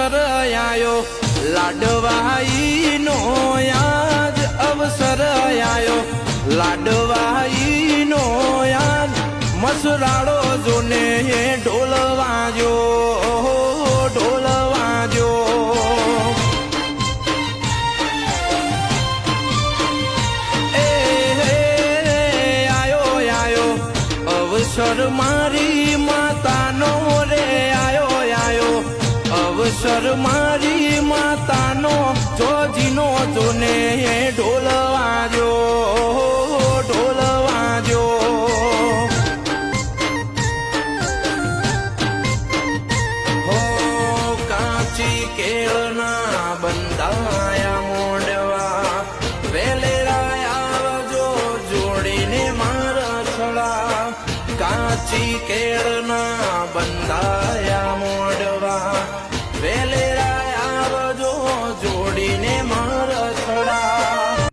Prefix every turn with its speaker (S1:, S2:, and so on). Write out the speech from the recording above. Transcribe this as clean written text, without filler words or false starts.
S1: અવસર આયો લાડવાઈનો યાદ અવસર આયો લાડવાઈનો યાદ મસરાળો જોને ઢોલ વાગ્યો ઢોલ વાગ્યો અવસર મારી માતાનો રે આયો આયો અવસર મારી માતાનો જોજીનો જોને ઢોલ વાગ્યો ઢોલ વાગ્યો હો કાચી કેળના બંધાયા મોડવા વેલેરા આવજો જોડીને મારા છળા કાચી કેળના બંધાયા મોડવા